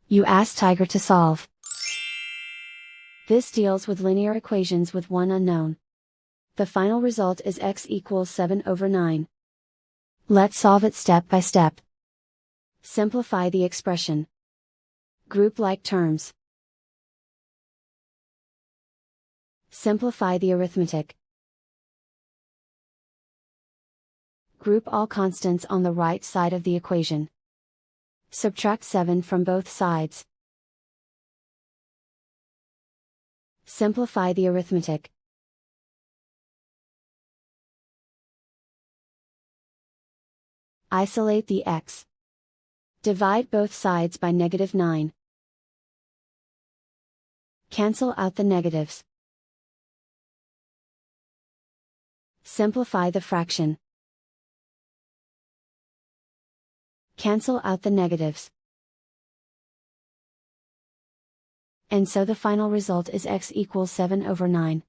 You ask Tiger to solve. This deals with linear equations with one unknown. The final result is x equals 7/9. Let's solve it step by step. Simplify the expression. Group like terms. Simplify the arithmetic. Group all constants on the right side of the equation. Subtract 7 from both sides. Simplify the arithmetic. Isolate the x. Divide both sides by -9. Cancel out the negatives. Simplify the fraction. Cancel out the negatives. And so the final result is x equals 7/9.